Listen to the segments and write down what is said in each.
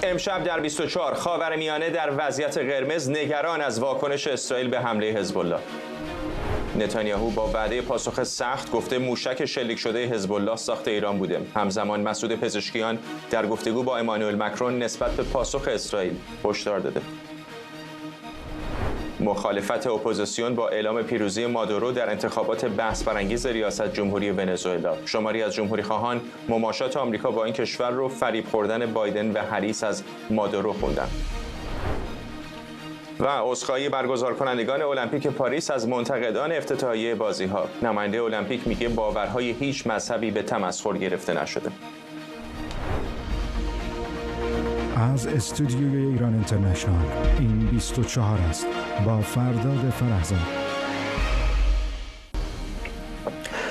امشب در 24 خاورمیانه در وضعیت قرمز، نگران از واکنش اسرائیل به حمله حزب الله. نتانیاهو با وعده پاسخ سخت گفته موشک شلیک شده حزب الله ساخت ایران بوده. همزمان مسعود پزشکیان در گفتگو با امانوئل مکرون نسبت به پاسخ اسرائیل هشدار داده. مخالفت اپوزیسیون با اعلام پیروزی مادورو در انتخابات بحث برانگیز ریاست جمهوری ونزوئلا. شماری از جمهوری خواهان مماشات آمریکا با این کشور رو فریب خوردن بایدن و هریس از مادورو خوندن. و عذرخواهی برگزار کنندگان المپیک پاریس از منتقدان افتتاحیه بازی‌ها. نماینده المپیک میگه باورهای هیچ مذهبی به تمسخر گرفته نشده. از استودیوی ایران اینترنشنال این 24 است با فرداد فرهزاد.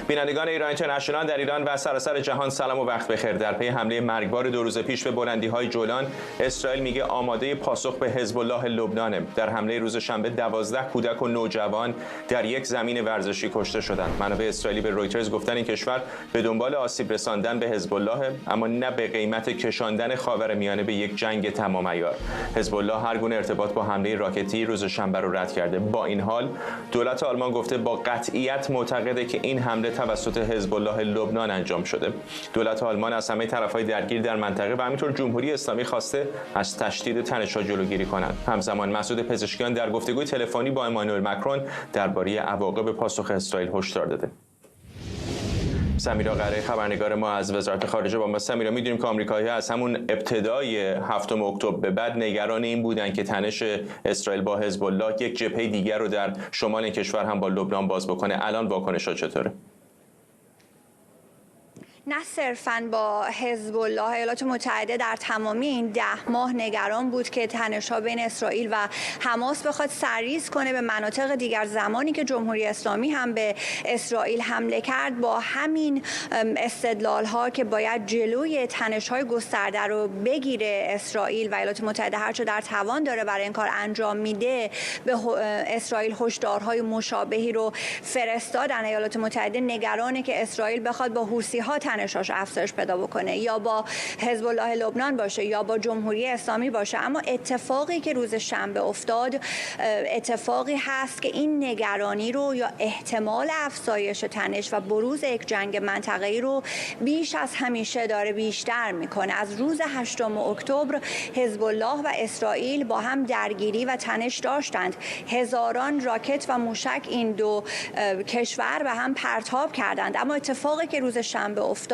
بینندگان ایران اینترنشنال در ایران و سراسر جهان سلام و وقت بخیر. در پی حمله مرگبار 2 روز پیش به بلندی‌های جولان، اسرائیل میگه آماده پاسخ به حزب الله لبنان. در حمله روز شنبه 12 کودک و نوجوان در یک زمین ورزشی کشته شدند. منابع اسرائیلی به رویترز گفتن این کشور به دنبال آسیب رساندن به حزب الله، اما نه به قیمت کشاندن خاورمیانه به یک جنگ تمام عیار. حزب الله هر گونه ارتباط با حمله راکتی روز شنبه رو رد کرده. با این حال دولت آلمان گفته با قطعیت معتقده که این حمله توسط حزب الله لبنان انجام شده. دولت آلمان از همه طرف‌های درگیر در منطقه و همینطور جمهوری اسلامی خواسته از تشدید تنش‌ها جلوگیری کنند. همزمان مسعود پزشکیان در گفتگوی تلفنی با امانوئل مکرون درباره عواقب پاسخ اسرائیل هشدار داده. سمیرا قره خبرنگار ما از وزارت خارجه با ما. سمیرا، میدونیم که آمریکایی‌ها از همون ابتدای 7 اکتبر به بعد نگران این بودن که تنش اسرائیل با حزب الله یک جبهه دیگر رو در شمال کشور هم با لبنان باز بکنه. الان واکنش‌ها چطوره؟ نه صرفاً با حزب الله، ایالات متحده در تمامی این 10 ماه نگران بود که تنش‌ها بین اسرائیل و حماس بخواد سرریز کنه به مناطق دیگر. زمانی که جمهوری اسلامی هم به اسرائیل حمله کرد، با همین استدلال‌ها که باید جلوی تنش‌های گسترده رو بگیره اسرائیل و ایالات متحده هرچه در توان داره برای این کار انجام میده، به اسرائیل هشدارهای مشابهی رو فرستادن. ایالات متحده نگرانه که اسرائیل بخواد با حوثی‌ها تنشاش افزایش پیدا بکنه، یا با حزب الله لبنان باشه یا با جمهوری اسلامی باشه. اما اتفاقی که روز شنبه افتاد اتفاقی هست که این نگرانی رو یا احتمال افزایش تنش و بروز یک جنگ منطقه‌ای رو بیش از همیشه داره بیشتر میکنه. از روز 8 اکتبر حزب الله و اسرائیل با هم درگیری و تنش داشتند. هزاران راکت و موشک این دو کشور به هم پرتاب کردند. اما اتفاقی که روز شنبه افتاد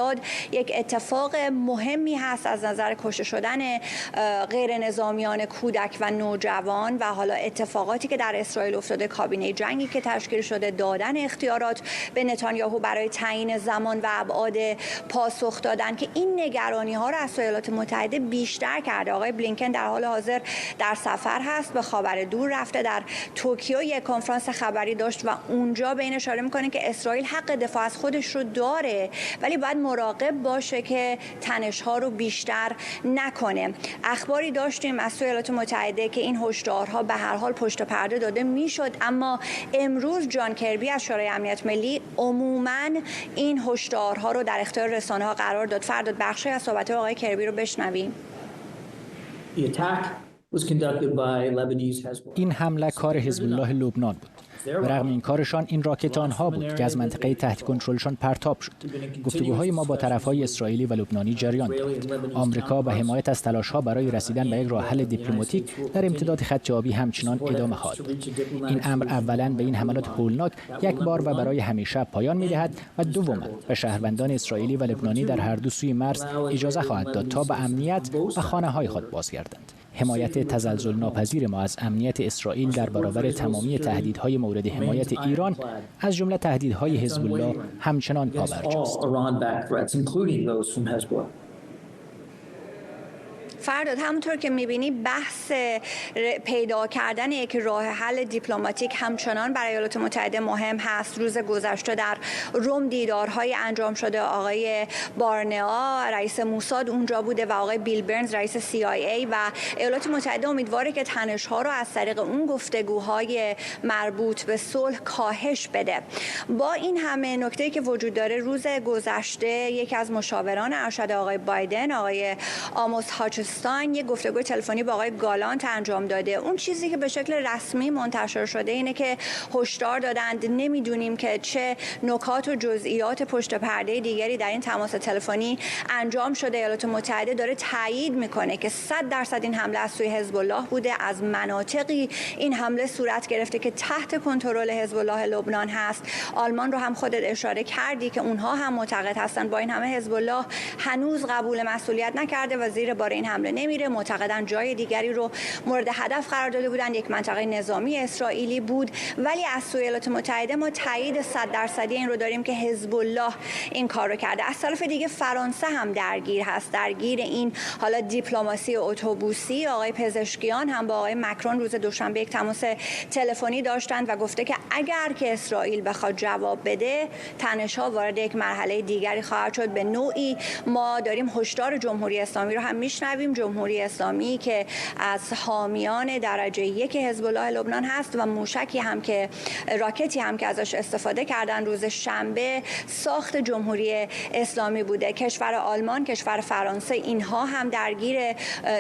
یک اتفاق مهمی هست از نظر کشته شدن غیر نظامیان کودک و نوجوان و حالا اتفاقاتی که در اسرائیل افتاده، کابینه جنگی که تشکیل شده، دادن اختیارات به نتانیاهو برای تعیین زمان و ابعاد پاسخ دادن که این نگرانی ها را از ایالات متحده بیشتر کرده. آقای بلینکن در حال حاضر در سفر هست، به خاور دور رفته، در توکیو یک کنفرانس خبری داشت و اونجا به این اشاره میکنه که اسرائیل حق دفاع از خودش رو داره، ولی باید مراقب باشه که تنش‌ها رو بیشتر نکنه. اخباری داشتیم از ایالات متحده که این هشدارها به هر حال پشت پرده داده میشد، اما امروز جان کربی از شورای امنیت ملی عموماً این هشدارها رو در اختیار رسانه‌ها قرار داد. فرداد بخشی از صحبت آقای کربی رو بشنویم. این حمله کار حزب الله لبنان بود. برغم این کارشان این راکت آنها بود که از منطقه تحت کنترلشان پرتاب شد. گفتگوهای ما با طرفهای اسرائیلی و لبنانی جریان دارد. آمریکا به حمایت از تلاش‌ها برای رسیدن به یک راه حل دیپلماتیک در امتداد خط آبی همچنان ادامه خواهد داد. این امر اولاً به این حملات هولناک یک بار و برای همیشه پایان می‌دهد و دوماً به شهروندان اسرائیلی و لبنانی در هر دو سوی مرز اجازه خواهد داد تا به امنیت و خانه‌های خود بازگردند. حمایت تزلزل ناپذیر ما از امنیت اسرائیل در برابر تمامی تهدیدهای مورد حمایت ایران از جمله تهدیدهای حزب الله همچنان پابرجاست. فرداد، همونطور که می‌بینی بحث پیدا کردن یک راه حل دیپلماتیک همچنان برای ایالات متحده مهم هست. روز گذشته در روم دیدارهای انجام شده. آقای بارنئا رئیس موساد اونجا بوده و آقای بیل برنز رئیس CIA و ایالات متحده امیدواره که تنش‌ها رو از طریق اون گفتگوهای مربوط به صلح کاهش بده. با این همه نکته‌ای که وجود داره، روز گذشته یکی از مشاوران ارشد آقای بایدن، آقای آموس هاچستون، عربستان یک گفتگوی تلفنی با آقای گالانت انجام داده. اون چیزی که به شکل رسمی منتشر شده اینه که هشدار دادند نمیدونیم که چه نکات و جزئیات پشت پرده دیگری در این تماس تلفنی انجام شده. ایالات متحده داره تایید میکنه که 100% این حمله از سوی حزب الله بوده، از مناطقی این حمله صورت گرفته که تحت کنترل حزب الله لبنان هست. آلمان رو هم خودت اشاره کردی که اونها هم معتقد هستن با این همه حزب الله هنوز قبول مسئولیت نکرده و زیر بار این حمله نمیره. معتقدن جای دیگری رو مورد هدف قرار داده بودن، یک منطقه نظامی اسرائیلی بود. ولی از سوی ایالات متحده ما تایید 100% این رو داریم که حزب الله این کار رو کرده. از طرف دیگه فرانسه هم درگیر هست، درگیر این حالا دیپلماسی اتوبوسی. آقای پزشکیان هم با آقای مکرون روز دوشنبه یک تماس تلفنی داشتند و گفته که اگر که اسرائیل بخواد جواب بده تنش‌ها وارد یک مرحله دیگری خواهد شد. به نوعی ما داریم هشدار جمهوری اسلامی رو هم میشنویم، جمهوری اسلامی که از حامیان درجه 1 حزب الله لبنان هست و موشکی هم که راکتی هم که ازش استفاده کردن روز شنبه ساخت جمهوری اسلامی بوده. کشور آلمان، کشور فرانسه، اینها هم درگیر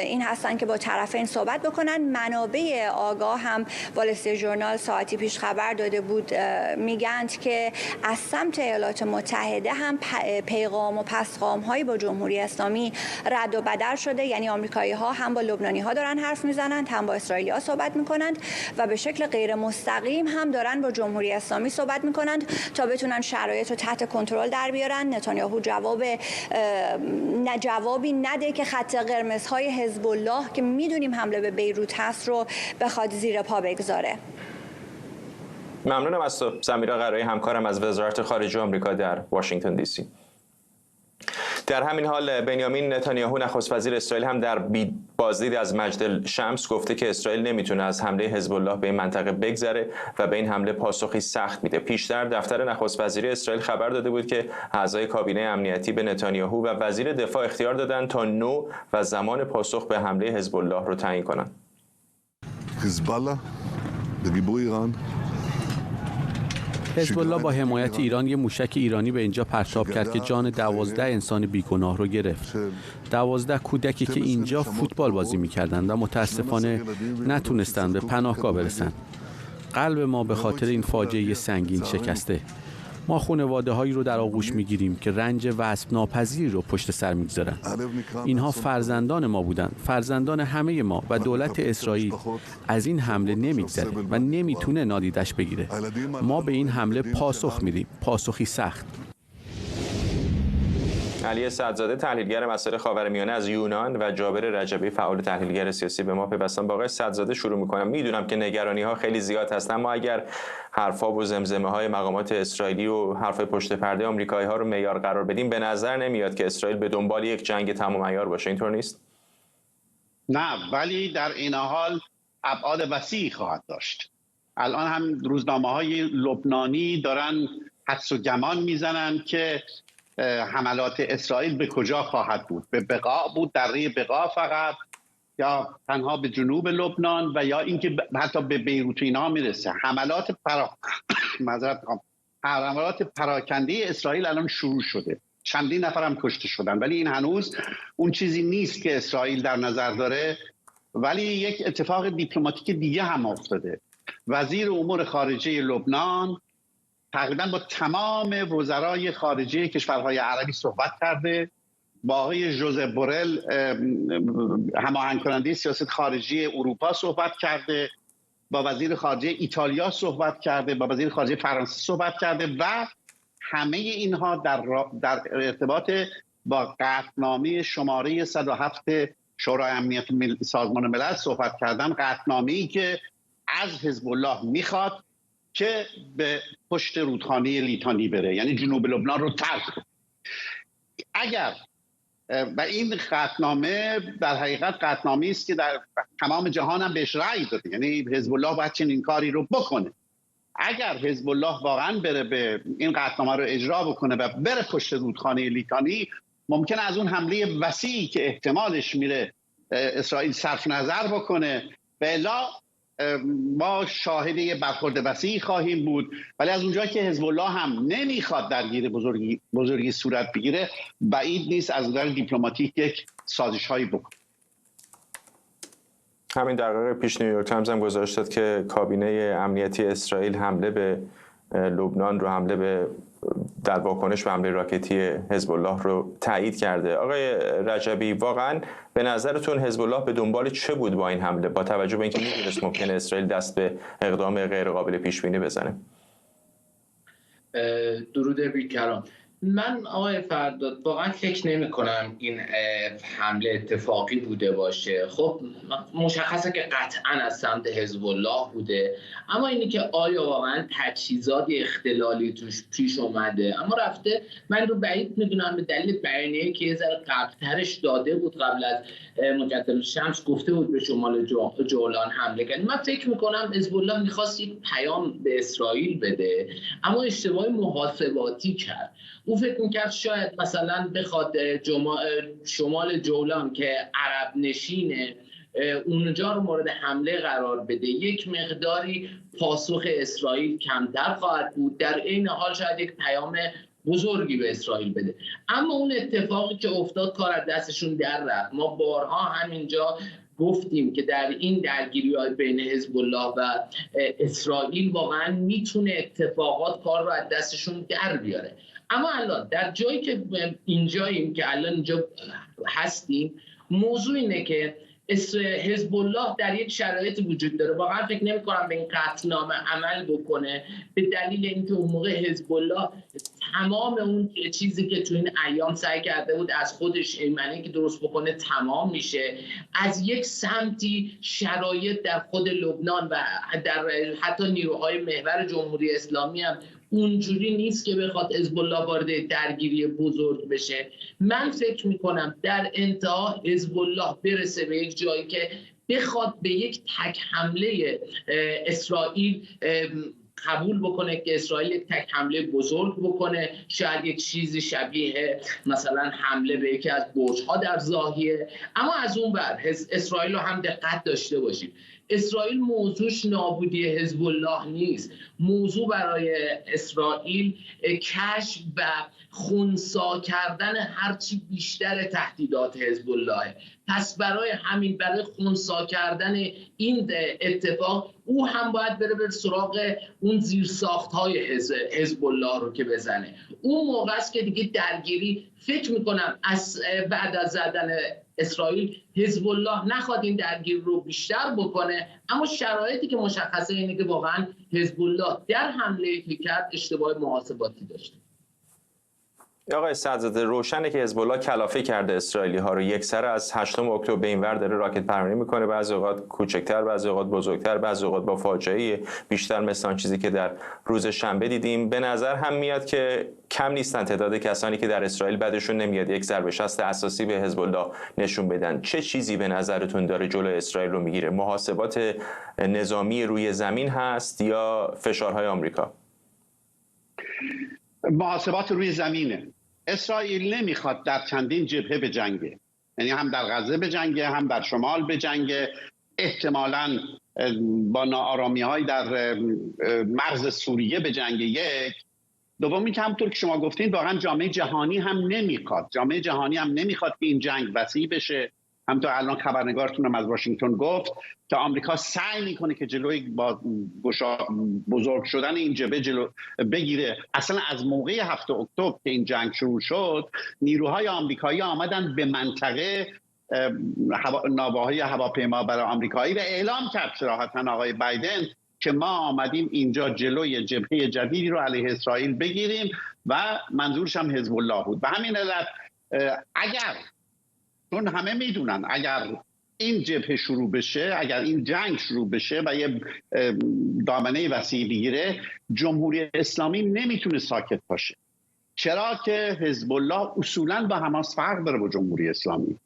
این هستن که با طرفین صحبت بکنن. منابع آگاه هم وال استریت ژورنال ساعتی پیش خبر داده بود، میگند که از سمت ایالات متحده هم پیغام و پسخام هایی با جمهوری اسلامی رد و بدل شده. یعنی آمریکایی ها هم با لبنانی ها دارن حرف میزنند، هم با اسرائیلی ها صحبت میکنند و به شکل غیر مستقیم هم دارن با جمهوری اسلامی صحبت میکنند تا بتونن شرایط رو تحت کنترل در بیارن. نتانیاهو جوابی نده که خط قرمزهای حزب الله که میدونیم حمله به بیروت هست رو بخواد زیر پا بگذاره. ممنونم از تو سمیرا قرایی، همکارم از وزارت خارجه آمریکا در واشنگتن دی سی. در همین حال بنیامین نتانیاهو نخست وزیر اسرائیل هم در بازدید از مجد الشمس گفته که اسرائیل نمیتونه از حمله حزب الله به این منطقه بگذره و به این حمله پاسخی سخت میده. پیشتر دفتر نخست وزیر اسرائیل خبر داده بود که اعضای کابینه امنیتی به نتانیاهو و وزیر دفاع اختیار دادن تا نوع و زمان پاسخ به حمله حزب الله رو تعیین کنند. حزب الله به گیبوی ایران حزب الله با حمایت ایران یه موشک ایرانی به اینجا پرتاب کرد که جان 12 انسان بیگناه رو گرفت. 12 کودکی که اینجا فوتبال بازی می‌کردند و متاسفانه نتونستند به پناهگاه برسند. قلب ما به خاطر این فاجعه سنگین شکسته. ما خانواده‌هایی رو در آغوش می‌گیریم که رنج وصف ناپذیری رو پشت سر می‌گذارن. اینها فرزندان ما بودند، فرزندان همه ما و دولت اسرائیل از این حمله نمی‌گذره و نمی‌تونه نادیدش بگیره. ما به این حمله پاسخ میدیم، پاسخی سخت. علی سعدزاده تحلیلگر مسائل خاورمیانه از یونان و جابر رجبی فعال تحلیلگر سیاسی به ما پیوستن. با آقای سعدزاده شروع می‌کنم. میدونم که نگرانی‌ها خیلی زیاد هست، اما اگر حرفا و زمزمه‌های مقامات اسرائیلی و حرفای پشت پرده آمریکایی‌ها رو معیار قرار بدیم، به نظر نمیاد که اسرائیل به دنبال یک جنگ تمام عیار باشه. اینطور نیست؟ نه، ولی در این حال ابعاد وسیعی خواهد داشت. الان هم روزنامه‌های لبنانی دارن حدس و گمان میزنن که حملات اسرائیل به کجا خواهد بود. به بقاع بود، دره بقاع فقط، یا تنها به جنوب لبنان و یا اینکه حتی به بیروت اینا میرسه. حملات پراکنده اسرائیل الان شروع شده. چندین نفر هم کشته شدن، ولی این هنوز اون چیزی نیست که اسرائیل در نظر داره. ولی یک اتفاق دیپلماتیک دیگه هم افتاده. وزیر امور خارجه لبنان تقریبا با تمام وزرای خارجه کشورهای عربی صحبت کرده. با آقای ژوزپ بورل هماهنگ کننده سیاست خارجی اروپا صحبت کرده. با وزیر خارجه ایتالیا صحبت کرده. با وزیر خارجه فرانسه صحبت کرده و همه اینها در ارتباط با قطعنامه شماره 107 شورای امنیت سازمان ملل صحبت کردن. قطعنامه‌ای که از حزب الله میخواد که به پشت رودخانه لیتانی بره، یعنی جنوب لبنان رو ترک کنه. اگر و این قطعنامه در حقیقت قطعنامه‌ای است که در تمام جهان هم بهش رأی داده، یعنی حزب الله باید چنین کاری رو بکنه. اگر حزب الله واقعا بره به این قطعنامه رو اجرا بکنه و بره پشت رودخانه لیتانی، ممکنه از اون حمله وسیعی که احتمالش میره اسرائیل صرف نظر بکنه. بلا ما شاهد برخورد وسیعی خواهیم بود. ولی از اونجایی که حزب الله هم نمیخواد درگیر بزرگی صورت بگیره، بعید نیست از نظر دیپلماتیک یک سازش‌هایی بکنه. همین دقیقه پیش نیویورک تایمز هم گزارش داد که کابینه امنیتی اسرائیل حمله به لبنان رو در واکنش به حمله راکتی حزب الله رو تایید کرده. آقای رجبی، واقعا به نظرتون حزب الله به دنبال چه بود با این حمله، با توجه به اینکه می‌دونست ممکنه اسرائیل دست به اقدام غیر قابل پیش بینی بزنه؟ درود بیکران. من آقای فرداد واقعا فکر نمی کنم این حمله اتفاقی بوده باشه. خب مشخصه که قطعا از سمت حزب الله بوده، اما اینی که آیا واقعا تجهیزات اختلالی توش پیش اومده، اما رفته، من رو بعید میدونم به دلیل بیانیه‌ای که یه ذره قبل‌ترش داده بود، قبل از مجدل الشمس گفته بود به شمال جولان حمله کرد. من فکر میکنم حزب الله میخواست یک پیام به اسرائیل بده، اما اشتباه محاسباتی کرد. او فکر میکرد شاید مثلا بخواد شمال جولان که عرب نشینه اونجا رو مورد حمله قرار بده، یک مقداری پاسخ اسرائیل کمتر خواهد بود، در این حال شاید یک پیام بزرگی به اسرائیل بده. اما اون اتفاقی که افتاد کار از دستشون در رفت. ما بارها همینجا گفتیم که در این درگیری‌های بین حزب الله و اسرائیل واقعا میتونه اتفاقات کار رو از دستشون در بیاره. اما الان در جایی که اینجاییم، که الان اینجا هستیم، موضوع اینه که حزب الله در یک شرایطی وجود داره. واقعا فکر نمی‌کنم به این قطعنامه عمل بکنه، به دلیل اینکه اون موقع حزب الله تمام اون چیزی که تو این ایام سعی کرده بود از خودش ایمنی که درست بکنه تمام میشه. از یک سمتی شرایط در خود لبنان و در حتی نیروهای محور جمهوری اسلامی هم اونجوری نیست که بخواد حزب الله وارد درگیری بزرگ بشه. من فکر میکنم در انتها حزب الله برسه به یک جایی که بخواد به یک تک حمله اسرائیل قبول بکنه، که اسرائیل یک تک حمله بزرگ بکنه، شاید یک چیزی شبیه مثلا حمله به یکی از برج‌ها در ضاحیه. اما از اون ور اسرائیل رو هم دقت داشته باشیم، اسرائیل موضوعش نابودی حزب الله نیست. موضوع برای اسرائیل کشف و خنثی کردن هرچی بیشتر تهدیدات حزب الله. پس برای همین، برای خنثی کردن این اتفاق، او هم باید بره سراغ اون زیرساخت‌های حزب الله رو که بزنه. اون موقع است که دیگه درگیری، فکر میکنم از بعد از زدن اسرائیل حزب الله نخواد این درگیری رو بیشتر بکنه، اما شرایطی که مشخصه اینه که واقعا حزب الله در حمله که کرد اشتباه محاسباتی داشته. آقای سعدزاده، روشنه که حزب الله کلافه کرده اسرائیلی ها رو، یکسره از 8 اکتبر به این ور داره راکت پرانی میکنه، بعضی اوقات کوچکتر، بعضی اوقات بزرگتر، بعضی اوقات با فاجعه بیشتر، مثل آن چیزی که در روز شنبه دیدیم. به نظر هم میاد که کم نیستن تعداد کسانی که در اسرائیل بعدشون نمیاد یک ضربه شست اساسی به حزب الله نشون بدن. چه چیزی به نظرتون داره جلوی اسرائیل رو میگیره؟ محاسبات نظامی روی زمین هست یا فشارهای آمریکا؟ محاسبات روی زمینه. اسرائیل نمیخواد در چندین جبهه بجنگه، یعنی هم در غزه بجنگه، هم در شمال بجنگه، احتمالاً با ناآرامی‌های در مرز سوریه بجنگه. یک دومی که همونطور که شما گفتین واقعا جامعه جهانی هم نمیخواد، جامعه جهانی هم نمیخواد که این جنگ وسیع بشه. همونطور الان خبرنگارتونم از واشنگتن گفت که آمریکا سعی میکنه که جلوی با بزرگ شدن این جبهه جلو بگیره. اصلا از موقع 7 اکتبر که این جنگ شروع شد، نیروهای آمریکایی آمدن به منطقه ناوهای هواپیما برای آمریکایی و اعلام کرد صراحتاً آقای بایدن که ما آمدیم اینجا جلوی جبهه جدیدی رو علیه اسرائیل بگیریم و منظورش هم حزب الله بود. به همین علت اگر، چون همه میدونن اگر این جبهه شروع بشه، اگر این جنگ شروع بشه و یه دامنه وسیع بگیره، جمهوری اسلامی نمیتونه ساکت باشه. چرا که حزب الله اصولاً با حماس فرق داره با جمهوری اسلامی.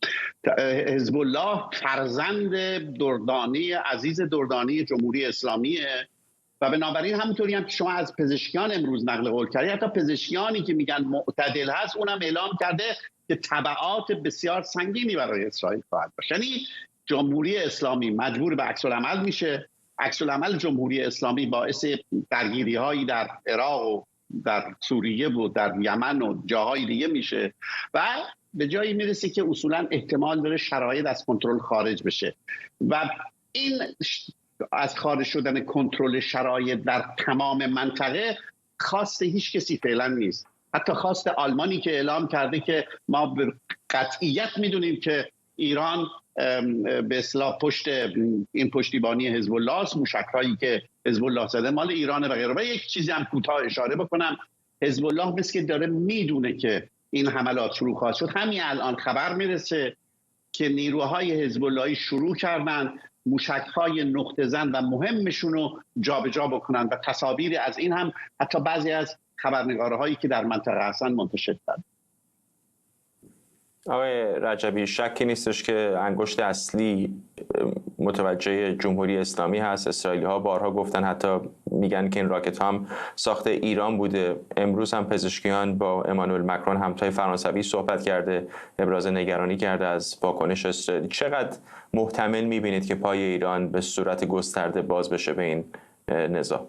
حزب الله فرزند دردانی، عزیز دردانی جمهوری اسلامیه و بنابراین همونطوری هم که شما از پزشکیان امروز نقل قول کردید، حتی پزشکیانی که میگن معتدل هست اونم اعلام کرده که تبعات بسیار سنگینی برای اسرائیل خواهد داشت. یعنی جمهوری اسلامی مجبور به عکس العمل میشه. عکس العمل جمهوری اسلامی باعث درگیری‌هایی در عراق و در سوریه و در یمن و جاهای دیگه میشه و به جایی میرسه که اصولا احتمال داره شرایط از کنترل خارج بشه و این از خارج شدن کنترل شرایط در تمام منطقه خواست هیچ کسی فعلا نیست. حتی خواست آلمانی که اعلام کرده که ما به قطعیت میدونیم که ایران به اصطلاح این پشتیبانی حزب الله است، موشک‌هایی که حزب الله زده مال ایرانه و غیره. و یک چیزی هم کوتاه اشاره بکنم، حزب الله مثل که داره میدونه که این حملات شروع خواهد شد. همین الان خبر میرسه که نیروهای حزب اللهی شروع کردن موشک‌های نقطه زن و مهمشون رو جابجا بکنن و تصاویری از این هم حتی بعضی از خبرنگارهایی که در منطقه هستن منتشر کردن. آقای رجبی، شکی نیستش که انگشت اصلی متوجه جمهوری اسلامی هست. اسرائیلی ها بارها گفتن، حتی میگن که این راکت هم ساخت ایران بوده. امروز هم پزشکیان با امانوئل مکرون همتای فرانسوی صحبت کرده، ابراز نگرانی کرده از واکنش اسرائیل. چقدر محتمل میبینید که پای ایران به صورت گسترده باز بشه به این نزاع؟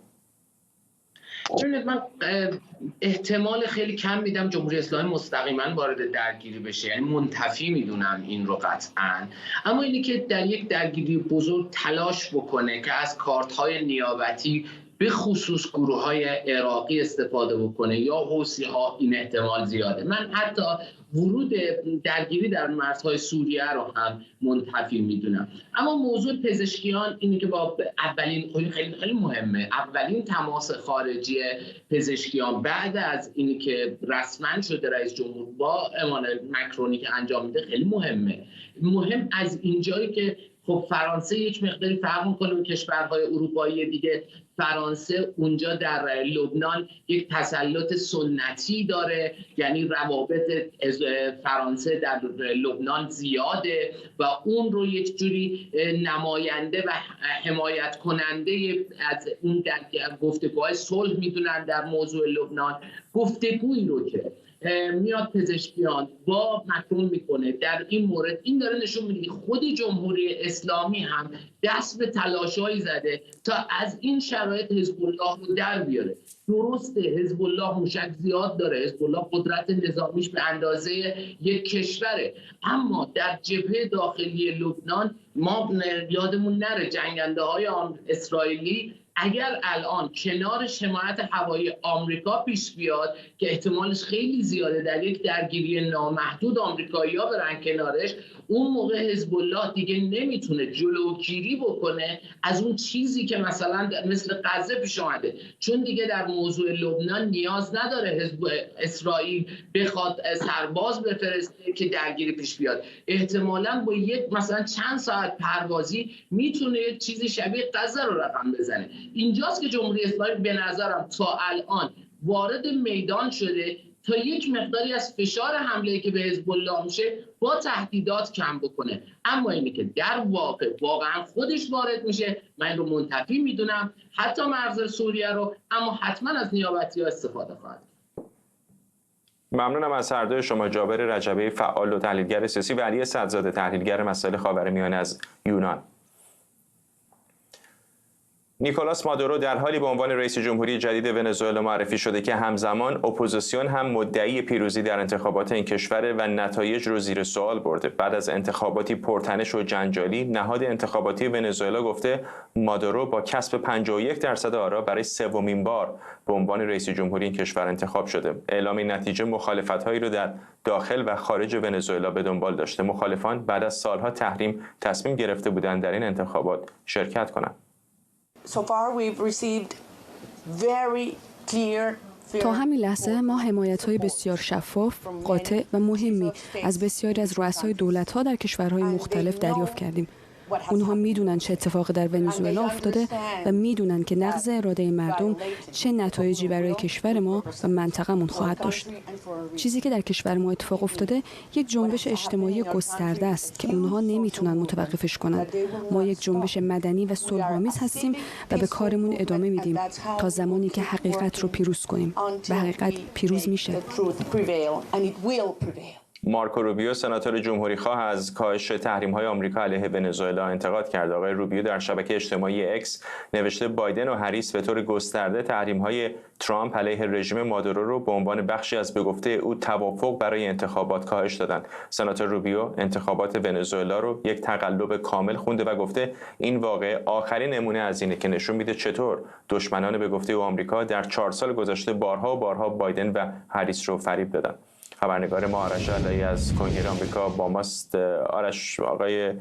من احتمال خیلی کم میدم جمهوری اسلامی مستقیما وارد درگیری بشه، یعنی منتفی میدونم این رو قطعا. اما اینی که در یک درگیری بزرگ تلاش بکنه که از کارت‌های نیابتی به خصوص گروه‌های عراقی استفاده بکنه یا حوثی‌ها، این احتمال زیاده. من حتی ورود درگیری در مرزهای سوریه رو هم منتفی میدونم. اما موضوع پزشکیان اینه که با اولین خیلی مهمه، اولین تماس خارجی پزشکیان بعد از اینی که رسما شده رئیس جمهور با امانوئل مکرونی که انجام میده خیلی مهمه. مهم از اینجایی که خب فرانسه یک مقداری فرق می‌کنه با کشورهای اروپایی دیگه. فرانسه اونجا در لبنان یک تسلط سنتی داره، یعنی روابط فرانسه در لبنان زیاده و اون رو یک جوری نماینده و حمایت کننده از اون گفتگوهای صلح میدونن در موضوع لبنان. گفتگویی رو که میاد پزشکیان با مکرون میکنه در این مورد، این داره نشون میده که خود جمهوری اسلامی هم دست به تلاشایی زده تا از این شرایط حزب الله رو در بیاره. درسته حزب الله موشک زیاد داره، حزب الله قدرت نظامیش به اندازه یک کشوره، اما در جبهه داخلی لبنان ما یادمون نره جنگنده های اسرائیلی اگر الان کنار حمایت هوایی آمریکا پیش بیاد که احتمالش خیلی زیاده در یک درگیری نامحدود آمریکایی‌ها برن کنارش، اون موقع حزب الله دیگه نمیتونه جلوگیری بکنه از اون چیزی که مثلا مثل غزه پیش اومده، چون دیگه در موضوع لبنان نیاز نداره حزب اسرائیل بخواد سرباز بفرسته که درگیری پیش بیاد. احتمالاً با یک مثلا چند ساعت پروازی میتونه یک چیزی شبیه غزه رو رقم بزنه. اینجاست که جمهوری اسلامی به نظرم تا الان وارد میدان شده تا یک مقداری از فشار حمله‌ای که به حزب الله میشه با تهدیدات کم بکنه. اما اینی که در واقع واقعا خودش وارد میشه، من این رو منتفی میدونم، حتی مرز سوریه رو، اما حتما از نیابتی‌ها استفاده خواهد. ممنونم از هر دوی شما، جابر رجبی فعال و تحلیلگر سیاسی و علی صدرزاده تحلیلگر مسائل خاورمیانه از یونان. نیکولاس مادورو در حالی به عنوان رئیس جمهوری جدید ونزوئلا معرفی شده که همزمان اپوزیسیون هم مدعی پیروزی در انتخابات این کشور و نتایج رو زیر سوال برده. بعد از انتخاباتی پرتنش و جنجالی، نهاد انتخاباتی ونزوئلا گفته مادورو با کسب 51% آرا برای سومین بار به عنوان رئیس جمهوری این کشور انتخاب شده. اعلام این نتیجه مخالفت‌هایی رو در داخل و خارج ونزوئلا به دنبال داشته. مخالفان بعد از سالها تحریم تصمیم گرفته بودند در این انتخابات شرکت کنند. تا همین لحظه ما حمایت‌های بسیار شفاف، قاطع و مهمی از بسیاری از رؤسای دولت‌ها در کشورهای مختلف دریافت کردیم. اونها میدونن چه اتفاقی در ونزوئلا افتاده و میدونن که نقض اراده مردم چه نتایجی برای کشور ما و منطقه‌مون خواهد داشت. چیزی که در کشور ما اتفاق افتاده یک جنبش اجتماعی گسترده است که اونها نمیتونن متوقفش کنن. ما یک جنبش مدنی و صلح‌آمیز هستیم و به کارمون ادامه میدیم تا زمانی که حقیقت رو پیروز کنیم. و حقیقت پیروز میشه. مارکو روبیو سناتور جمهوریخواه از کاهش تحریم‌های آمریکا علیه ونزوئلا انتقاد کرد. آقای روبیو در شبکه اجتماعی اکس نوشته بایدن و هریس به طور گسترده تحریم‌های ترامپ علیه رژیم مادورو رو به عنوان بخشی از به گفته او توافق برای انتخابات کاهش دادند. سناتور روبیو انتخابات ونزوئلا رو یک تقلب کامل خونده و گفته این واقعه آخرین نمونه از اینه که نشون میده چطور دشمنان به گفته او آمریکا در 4 سال گذشته بارها و بارها بایدن و هریس رو فریب دادن. خبرنگار ما آرش علایی از کنگره آمریکا با ماست. آرش، آقای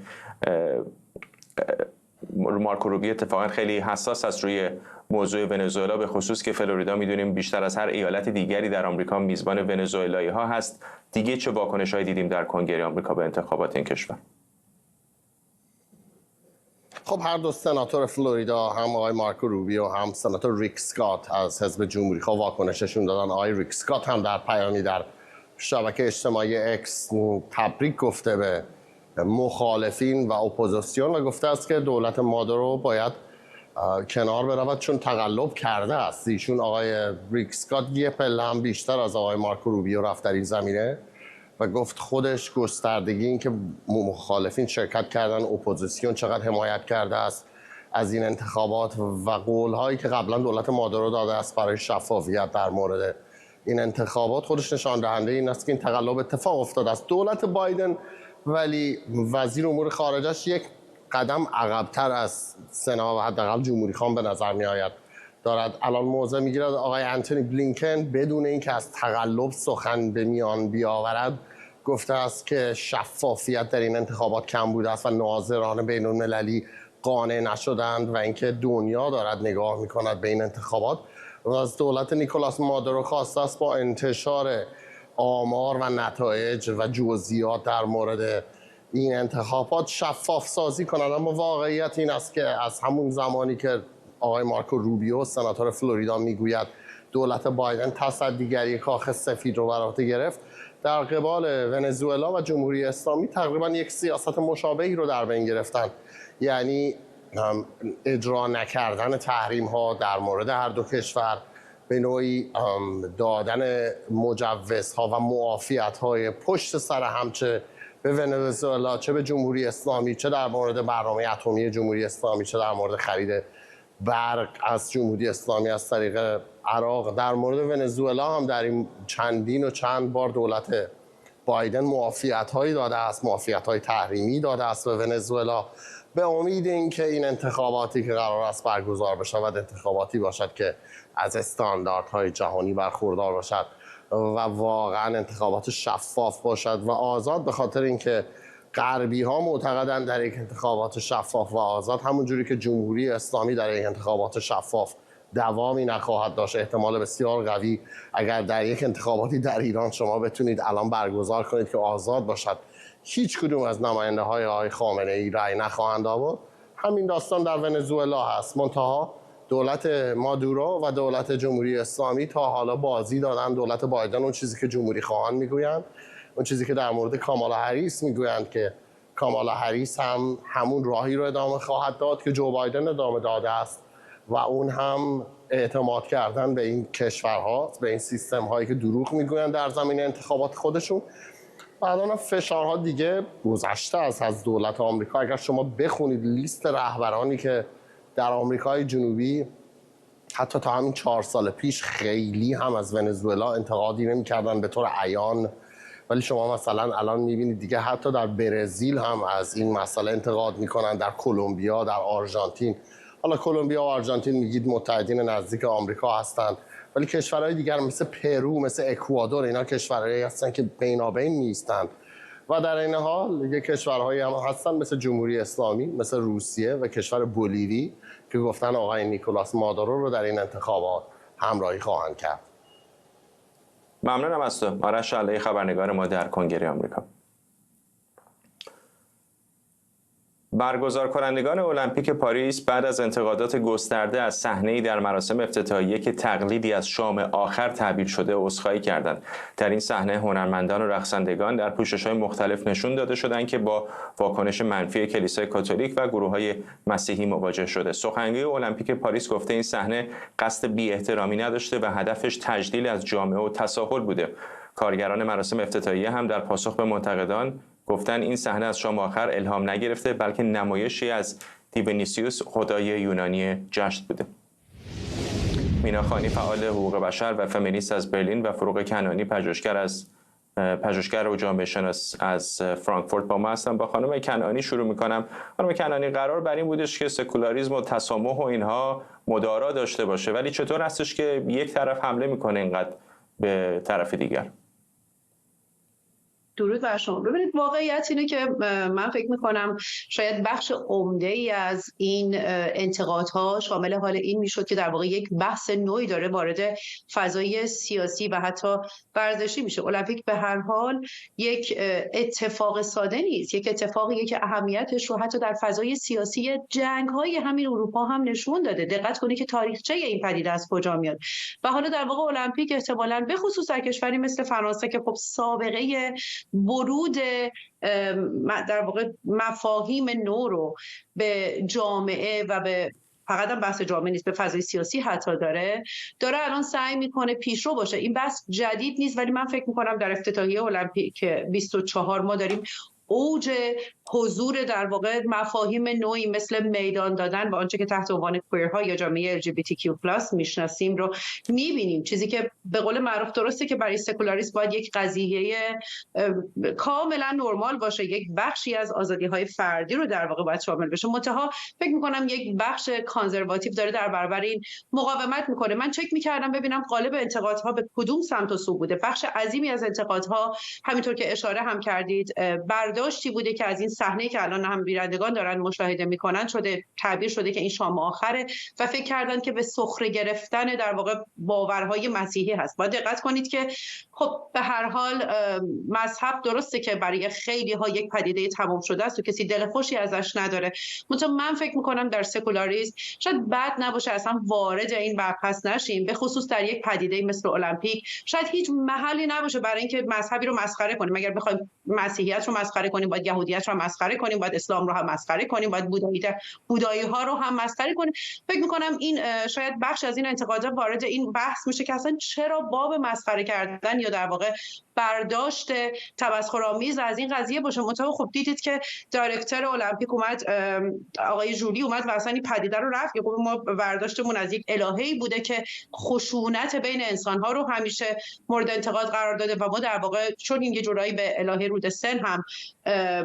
مارکو روبیو اتفاقا خیلی حساس است روی موضوع ونزوئلا، به خصوص که فلوریدا میدونیم بیشتر از هر ایالت دیگری در آمریکا میزبان ونزوئلایی ها هست. دیگه چه واکنش‌هایی دیدیم در کنگره آمریکا به انتخابات این کشور؟ خب هر دو سناتور فلوریدا، هم آقای مارکو روبیو هم سناتور ریک اسکات از حزب جمهوریخواه واکنششون دادن. آقای ریک اسکات هم در پیامی در شبکه اجتماعی اکس تبریک گفته به مخالفین و اپوزیسیون و گفته است که دولت مادورو باید کنار برود چون تقلب کرده است. ایشون آقای ریک اسکات یه پله هم بیشتر از آقای مارکو روبیو رفت در این زمینه و گفت خودش گستردگی این که مخالفین شرکت کردن، اپوزیسیون چقدر حمایت کرده است از این انتخابات و قول‌هایی که قبلا دولت مادورو داده است برای شفافیت در مورد این انتخابات، خودش نشان دهنده این است که این تقلب اتفاق افتاده است. دولت بایدن ولی وزیر امور خارجش یک قدم عقب‌تر از سنا و حداقل جمهوریخواه به نظر می‌آید دارد الان موضع می‌گیرد. آقای انتونی بلینکن بدون اینکه از تقلب سخن به میان بیاورد گفته است که شفافیت در این انتخابات کم بوده است و ناظران بین‌المللی قانع نشدند و اینکه دنیا دارد نگاه می‌کند به این انتخابات و از دولت نیکولاس مادورو خواسته است با انتشار آمار و نتایج و جزئیات در مورد این انتخابات شفاف سازی کنند. اما واقعیت این است که از همون زمانی که آقای مارکو روبیو سناتور فلوریدا میگوید دولت بایدن تصدیگری کاخ سفید رو بر عهده گرفت، در قبال ونزوئلا و جمهوری اسلامی تقریبا یک سیاست مشابهی رو در بین گرفتن، یعنی اجرا نکردن تحریم ها در مورد هر دو کشور، به نوعی دادن مجوزها و معافیت های پشت سر هم، چه به ونزوئلا چه به جمهوری اسلامی، چه در مورد برنامه اتمی جمهوری اسلامی، چه در مورد خرید برق از جمهوری اسلامی از طریق عراق. در مورد ونزوئلا هم در این چند بار دولت بایدن معافیت هایی داده است، معافیت های تحریمی داده است به ونزوئلا، به امید اینکه این انتخاباتی که قرار است برگزار بشود انتخاباتی باشد که از استانداردهای جهانی برخوردار باشد و واقعا انتخابات شفاف باشد و آزاد، به خاطر اینکه غربی ها معتقدند در یک انتخابات شفاف و آزاد همونجوری که جمهوری اسلامی در یک انتخابات شفاف دوامی نخواهد داشت. احتمال بسیار قوی اگر در یک انتخاباتی در ایران شما بتونید الان برگزار کنید که آزاد باشد، هیچ کدوم از نماینده های آقای خامنه ای رأی نخواهند آورد. همین داستان در ونزوئلا هست. منتها دولت مادورو و دولت جمهوری اسلامی تا حالا بازی دادن دولت بایدن اون چیزی که جمهوری خواهان میگویند، اون چیزی که در مورد کامالا هریس میگویند که کامالا هریس هم همون راهی رو ادامه خواهد داد که جو بایدن ادامه داده است و اون هم اعتماد کردن به این کشورها، به این سیستم هایی که دروغ میگویند در زمینه انتخابات خودشون. بعداً فشارها دیگه گذشته از دولت آمریکا. اگر شما بخونید لیست رهبرانی که در آمریکای جنوبی حتی تا همین 4 سال پیش خیلی هم از ونزوئلا انتقادی نمی‌کردن به طور عیان، ولی شما مثلا الان می‌بینید دیگه حتی در برزیل هم از این مسئله انتقاد می‌کنن، در کلمبیا، در آرژانتین. حالا کلمبیا و آرژانتین میگید متحدین نزدیک آمریکا هستند، ولی کشورهای دیگر مثل پرو، مثل اکوادور، اینا کشورهایی هستن که بینابین نیستند و در این حال یک کشورهایی هم هستن مثل جمهوری اسلامی، مثل روسیه و کشور بولیوی که گفتن آقای نیکولاس مادورو رو در این انتخابات همراهی خواهند کرد. ممنونم از تو آرش علایی، خبرنگار ما در کنگره آمریکا. برگزار کنندگان المپیک پاریس بعد از انتقادات گسترده از صحنه‌ای در مراسم افتتاحیه که تقلیدی از شام آخر تعبیر شده عذرخواهی کردند. در این صحنه هنرمندان و رقصندگان در پوشش‌های مختلف نشون داده شدند که با واکنش منفی کلیسای کاتولیک و گروه‌های مسیحی مواجه شده. سخنگوی المپیک پاریس گفته این صحنه قصد بی‌احترامی نداشته و هدفش تجلیل از جامعه و تساهل بوده. کارگران مراسم افتتاحیه هم در پاسخ به منتقدان گفتن این صحنه از شام آخر الهام نگرفته، بلکه نمایشی از دیونیسیوس خدای یونانی جشن بوده. مینا خانی فعال حقوق بشر و فمینیست از برلین و فروغ کنانی پژوهشگر و جامعه شناس از فرانکفورت با ما هستن. با خانم کنانی شروع میکنم. خانم کنانی، قرار بر این بودش که سکولاریسم و تسامح و اینها مدارا داشته باشه، ولی چطور هستش که یک طرف حمله میکنه اینقدر به طرف دیگر؟ درود بر شما. ببینید، واقعیت اینه که من فکر میکنم شاید بخش عمده ای از این انتقادها شامل حال این میشد که در واقع یک بحث نوعی داره وارد فضای سیاسی و حتی ورزشی میشه. المپیک به هر حال یک اتفاق ساده نیست، یک اتفاقیه که اهمیتش رو حتی در فضای سیاسی جنگ‌های همین اروپا هم نشون داده. دقت کنید که تاریخچه این پدیده از کجا میاد. و حالا در واقع المپیک احتمالاً به خصوص در کشوری مثل فرانسه که خب سابقه ورود در واقع مفاهیم نو رو به جامعه و به فقط هم بحث جامعه نیست، به فضای سیاسی حتی داره الان سعی میکنه پیشرو باشه. این بحث جدید نیست، ولی من فکر میکنم در افتتاحیه المپیک 24 ما داریم اوج حضور در واقع مفاهیم نوعی مثل میدان دادن و آنچه که تحت عنوان کویرها یا جامعه LGBTQ+ میشناسیم رو میبینیم. چیزی که به قول معروف درسته که برای سکولاریسم باید یک قضیه کاملا نرمال باشه، یک بخشی از آزادی‌های فردی رو در واقع باید شامل بشه. منتها فکر می‌کنم یک بخش کانزرواتیو داره در برابر این مقاومت میکنه. من چک می‌کردم ببینم قالب انتقادها به کدوم سمت و سو بوده. بخش عظیمی از انتقادها همینطور که اشاره هم کردید برداشتی بوده که از این صحنه‌ای که الان هم بینندگان دارن مشاهده میکنن تعبیر شده که این شام آخره و فکر کردن که به سخره گرفتن در واقع باورهای مسیحی هست. باید دقت کنید که خب به هر حال مذهب درسته که برای خیلی ها یک پدیده تمام شده است و کسی دل خوشی ازش نداره. من فکر میکنم در سکولاریسم شاید بد نباشه اصلا وارد این بحث نشیم، به خصوص در یک پدیده مثل المپیک. شاید هیچ محلی نباشه برای اینکه مذهبی رو مسخره کنیم. اگر بخوایم مسیحیت رو مسخره کنیم، باید یهودیت رو مسخره کنیم، باید اسلام رو هم مسخره کنیم، باید بودایی ها رو هم مسخره کنیم. فکر می‌کنم این شاید بخش از این انتقادات وارد این بحث میشه که اصلا چرا باب مسخره کردن یا در واقع برداشت تمسخرآمیز از این قضیه باشه. مطابق خب دیدید که دایرکتور المپیک اومد، آقای جولی اومد و اصلا این پدیده رو رفت که ما برداشتمون از یک الهه‌ای بوده که خشونت بین انسان‌ها رو همیشه مورد انتقاد قرار داده و ما در واقع چون این یه جورایی به الهه رود سن هم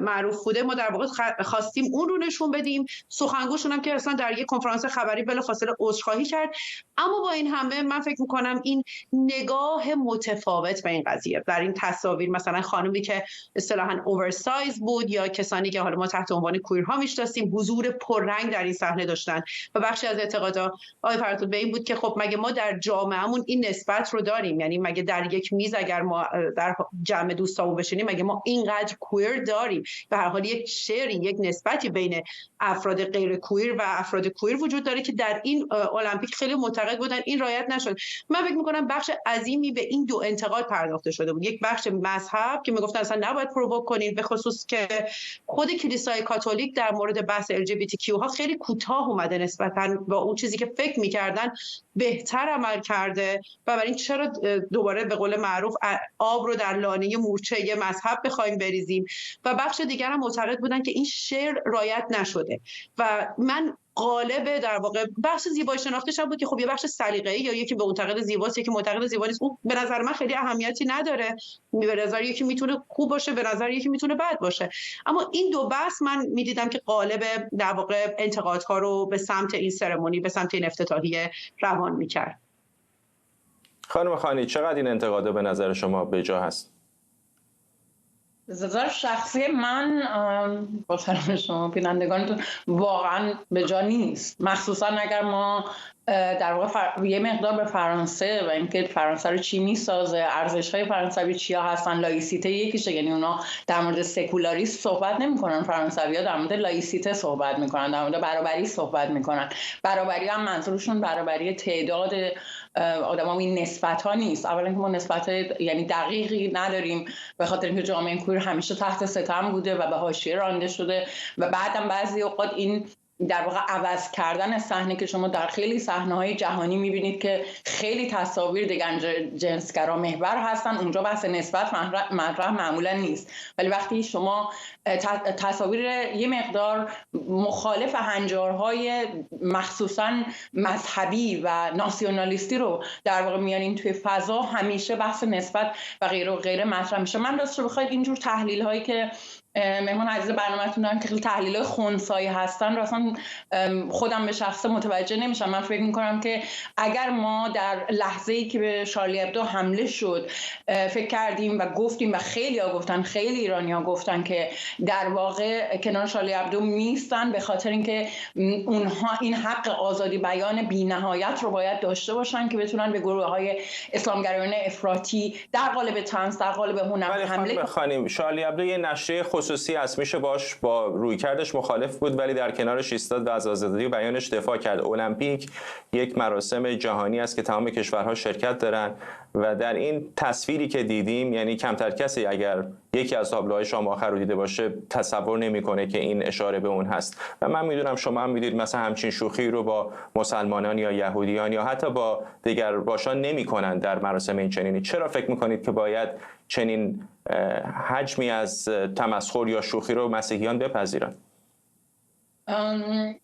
معروف بوده، ما در واقع خواستیم اون رو نشون بدیم. سخنگوشون هم که اصلا در یک کنفرانس خبری بلافاصله عذرخواهی کرد. اما با این همه من فکر می‌کنم این نگاه متفاوت به این قضیه در این تصاویر، مثلا خانمی که اصطلاحاً اوورسایز بود یا کسانی که حالا ما تحت عنوان کویرها میشناسیم حضور پررنگ در این صحنه داشتن و بخشی از اعتقادات آقای فراتود به این بود که خب مگه ما در جامعهمون این نسبت رو داریم؟ یعنی مگه در یک میز اگر ما در جمع دوستامون بشینیم مگه ما اینقدر کویر داریم؟ به هر حال یک شعری، یک نسبتی بین افراد غیر کویر و افراد کویر وجود داره که در این المپیک خیلی معتقد بودن این رعایت نشد. من فکر می‌کنم بخش عظیمی به این دو انتقاد پرداخته شده بود. یک بخش مذهب که میگفتن اصلا نباید پرووک کنید، به خصوص که خود کلیسای کاتولیک در مورد بحث LGBTQ ها خیلی کوتاه اومده نسبتاً با اون چیزی که فکر می‌کردن بهتر عمل کرده و برای این چرا دوباره به قول معروف آب رو در لانه مورچه مذهب بخوایم بریزیم. و بخش دیگر هم معتقد بودن که این شعر رعایت نشده و من غالب در واقع بحث زیبایی شناختش هم بود که خب یه بخش سلیقه‌ای یا یکی به معتقد زیباست یکی معتقد زیبا نیست. اون به نظر من خیلی اهمیتی نداره. به نظر یکی میتونه خوب باشه، به نظر یکی میتونه بد باشه. اما این دو بحث من میدیدم که غالب در واقع انتقادها رو به سمت این سرمونی، به سمت این افتتاحیه روان میکرد. خانم خانی، چقدر این انتقادا به نظر شما به جا هست؟ نظر شخصی من با سلام شما بینندگانتون واقعا به جا نیست، مخصوصا اگر ما در واقع یه مقدار به فرانسه و اینکه فرانسه رو چی میسازه، ارزش‌های فرانسوی چیا هستن، لایسیته یکیشه. یعنی اونا در مورد سکولاریسم صحبت نمی‌کنن، فرانسوی‌ها در مورد لایسیته صحبت می‌کنن، در مورد برابری صحبت می‌کنن. برابری هم منظورشون برابری تعداد آدم‌ها، این نسبت‌ها نیست. اولا که ما نسبت یعنی دقیقی نداریم به خاطر اینکه جامعه کویر همیشه تحت ستم بوده و به حاشیه رانده شده و بعدم بعضی اوقات این در واقع عوض کردن صحنه که شما در خیلی صحنه‌های جهانی می‌بینید که خیلی تصاویر دیگر جنسگرا محور هستن، اونجا بحث نسبت مطرح معمولا نیست، ولی وقتی شما تصاویر یه مقدار مخالف هنجارهای مخصوصاً مذهبی و ناسیونالیستی رو در واقع میارین توی فضا، همیشه بحث نسبت و غیره و غیره مطرح میشه. من راستش رو بخواید اینجور تحلیل‌هایی که مهمان عزیز برنامه‌تون دارن که خیلی تحلیل‌های خنثایی هستن، راستاً خودم به شخص متوجه نمیشم. من فکر می‌کنم که اگر ما در لحظه‌ای که به شارلی ابدو حمله شد فکر کردیم و گفتیم و خیلی‌ها گفتن، خیلی ایرانی‌ها گفتن که در واقع کنار شارلی ابدو میستن به خاطر اینکه اونها این حق آزادی بیان بی‌نهایت رو باید داشته باشن که بتونن به گروه‌های اسلامگرایانه افراطی در قالب طنز، در قالب هنر حمله کنن. شارلی ابدو یه نشریه خصوصی است، میشه باش با رویکردش مخالف بود ولی در کنارش ایستاد و از آزادی بیانش دفاع کرد. المپیک یک مراسم جهانی است که تمام کشورها شرکت دارن و در این تصویری که دیدیم، یعنی کمتر کسی اگر یکی از تابلوهای شام آخر رو دیده باشه تصور نمیکنه که این اشاره به اون هست. و من میدونم شما هم میدونید مثلا همچین شوخی رو با مسلمانان یا یهودیان یا حتی با دیگر باشان نمیکنن در مراسم این چنینی. چرا فکر میکنید که باید چنین حجمی از تمسخر یا شوخی رو مسیحیان بپذیرن؟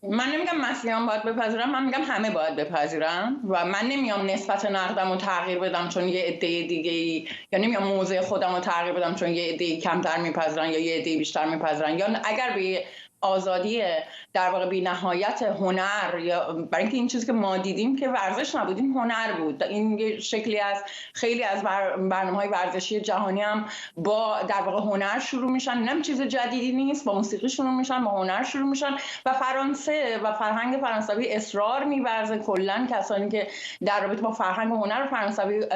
من نمیگم مسیحیان باید بپذیرن، من میگم همه باید بپذیرن و من نمیام نسبت نقدم رو تغییر بدم چون یه عده دیگه، یا نمیام موضع خودم رو تغییر بدم چون یه عده کمتر میپذیرن یا یه عده بیشتر میپذیرن، یا اگر به آزادی در واقع بی نهایت هنر، یا برای اینکه این چیزی که ما دیدیم که ورزش نبود، این هنر بود. این یه شکلی از خیلی از برنامه‌های ورزشی جهانی هم با در واقع هنر شروع میشن. اینم چیز جدیدی نیست، با موسیقی شروع میشن، با هنر شروع میشن و فرانسه و فرهنگ فرانسوی اصرار می‌ورزه، کلا کسانی که در رابطه با فرهنگ و هنر فرانسوی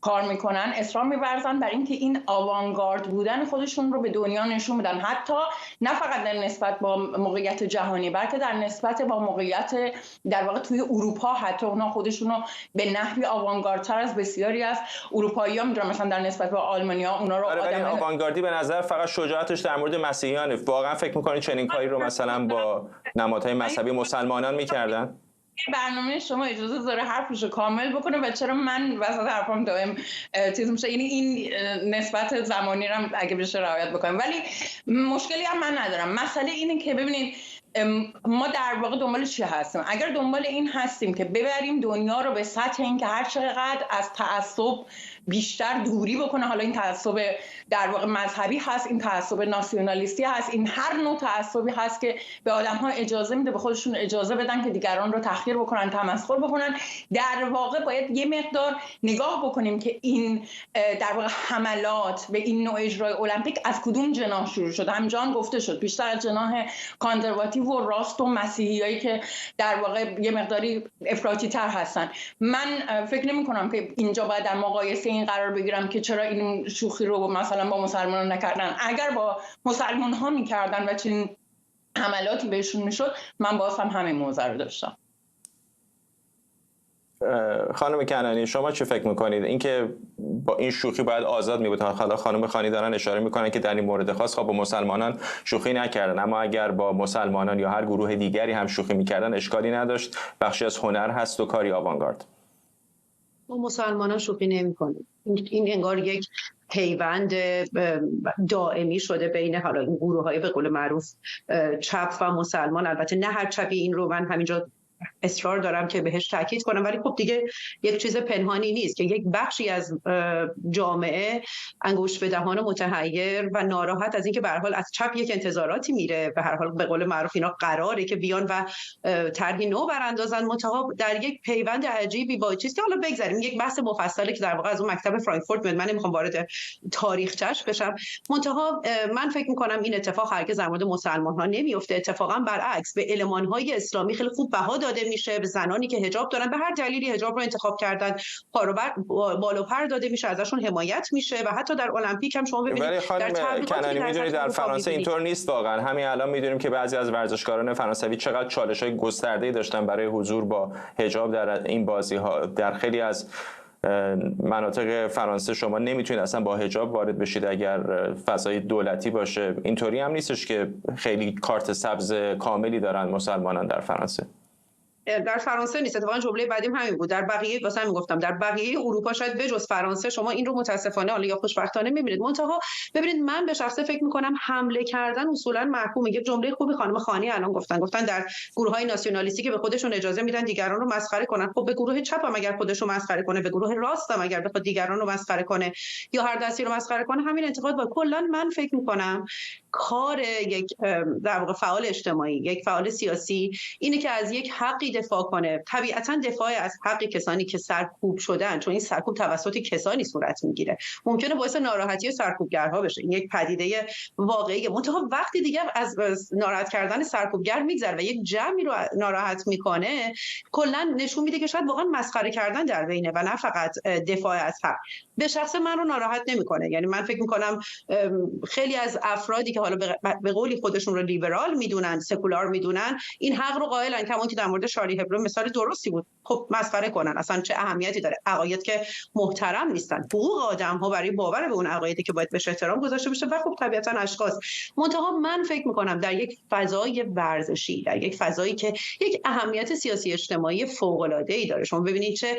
کار میکنن اصرار می‌ورزن برای اینکه این آوانگارد بودن خودشون رو به دنیا نشون بدن، حتی نه فقط در نسبت با موقعیت جهانی بلکه در نسبت با موقعیت در واقع توی اروپا. حتی اونا خودشون رو به نحوی آوانگاردتر از بسیاری از اروپایی‌ها می‌دونن، مثلا در نسبت با آلمانی‌ها اونا رو آدم آوانگاردی به نظر فقط شجاعتش در مورد مسیحیانه. واقعا فکر می‌کنید چنین کاری رو مثلا با نمادهای مذهبی مسلمانان می‌کردن؟ برنامه شما اجازه داره حرفشو کامل بکنه و چرا من وسط حرفم دائم چیز میشه؟ یعنی این نسبت زمانی رو اگه بشه رعایت بکنیم، ولی مشکلی هم من ندارم. مسئله اینه که ببینید ما در واقع دنبال چی هستیم؟ اگر دنبال این هستیم که ببریم دنیا رو به سطح این که هر چقدر از تعصب بیشتر دوری بکنه، حالا این تعصب در واقع مذهبی هست، این تعصب ناسیونالیستی هست، این هر نوع تعصبی هست که به آدم‌ها اجازه میده به خودشون اجازه بدن که دیگران رو تحقیر بکنن، تمسخر بکنن، در واقع باید یه مقدار نگاه بکنیم که این در واقع حملات به این نوع اجرای المپیک از کدوم جناح شروع شد. همجان گفته شد بیشتر از جناح کانزرواتیو و راست و مسیحیایی که در واقع یه مقداری افراطی تر هستن. من فکر نمی کنم که اینجا باید در مقایسه این قرار بگیرم که چرا این شوخی رو مثلا با مسلمانان نکردن. اگر با مسلمان ها میکردن و چنین حملاتی بهشون میشد، من باز هم همین موضوع رو داشتم. خانم کنانی شما چه فکر میکنید؟ اینکه با این شوخی باید آزاد میبود. حالا خانم خانی دارن اشاره میکنن که در این مورد خاص با مسلمانان شوخی نکردن، اما اگر با مسلمانان یا هر گروه دیگری هم شوخی میکردن اشکالی نداشت، بخشی از هنر هست و کاری آوانگارد. ما مسلمانان شوخی نمی‌کنیم. این انگار یک پیوند دائمی شده بین حالا این گروه‌های به قول معروف چپ و مسلمان. البته نه هر چپی، این رو من همینجا اصرار دارم که بهش تاکید کنم، ولی خب دیگه یک چیز پنهانی نیست که یک بخشی از جامعه انگشت به دهان متحیر و ناراحت از اینکه به هر حال از چپ یک انتظاراتی میره، به هر حال به قول معروف اینا قراره که بیان و طرحی نو براندازن، منتها در یک پیوند عجیبی با چیزی که حالا بگذاریم یک بحث مفصلی که در واقع از اون مکتب فرانکفورت میاد، من نمیخوام وارد تاریخچش بشم، منتها من فکر میکنم این اتفاق هرگز در مورد مسلمان‌ها نمیفته. اتفاقا برعکس به المان‌های اسلامی خیلی خوب بها داده میشه، به زنانی که حجاب دارن به هر دلیلی حجاب رو انتخاب کردن بالا پر داده میشه، ازشون حمایت میشه و حتی در المپیک هم شما ببینید. ولی خانم کنانی میدونید در فرانسه اینطور نیست واقعا. همین الان میدونیم که بعضی از ورزشکاران فرانسوی چقدر چالش‌های گسترده‌ای داشتن برای حضور با حجاب در این بازی‌ها. در خیلی از مناطق فرانسه شما نمیتونید اصلا با حجاب وارد بشید اگر فضای دولتی باشه. اینطوری هم نیستش که خیلی کارت سبز کاملی دارن مسلمانان در فرانسه. در فرانسه نیست، اتفاقا جمله بعدیم همین بود. در بقیه واسه همین گفتم در بقیه اروپا شاید بجز فرانسه شما این رو متاسفانه حالا یا خوشبختانه میبینید. منتها ببینید من به شخصه فکر میکنم حمله کردن اصولا محکومه. یک جمله خوبی خانم خانی الان گفتن در گروه‌های ناسیونالیستی که به خودشون اجازه میدن دیگران رو مسخره کنن. خب به گروه چپ هم اگر خودش رو مسخره کنه، به گروه راست هم اگر بخواد دیگران رو مسخره کنه یا هر دستی رو مسخره کنه، همین انتقاد با کلا من فکر میکنم کار یک در واقع فعال اجتماعی، یک فعال سیاسی اینه که از یک حقی دفاع کنه. طبیعتاً دفاع از حق کسانی که سرکوب شدن، چون این سرکوب توسط کسانی صورت میگیره، ممکنه باعث ناراحتی سرکوبگرها بشه. این یک پدیده واقعیه. منتها وقتی دیگه از ناراحت کردن سرکوبگر میگذره و یک جمعی رو ناراحت میکنه، کلا نشون میده که شاید واقعا مسخره کردن در بینه و نه فقط دفاع از حق. به شخص من رو ناراحت نمیکنه. یعنی من فکر میکنم خیلی از افرادی که حالا به قولی خودشون رو لیبرال میدونن، سکولار میدونن، این حق رو قائلن. کما که در مورد شارلی هبرو مثال درستی بود. خب مسخره کنن، اصلا چه اهمیتی داره؟ عقاید که محترم نیستن. حقوق آدم‌ها برای باور به اون عقایدی که باید بهش احترام گذاشته بشه و خب طبیعتاً اشخاص. منتها من فکر میکنم در یک فضای ورزشی، در یک فضایی که یک اهمیت سیاسی اجتماعی فوق‌العاده‌ای داره، شما ببینید چه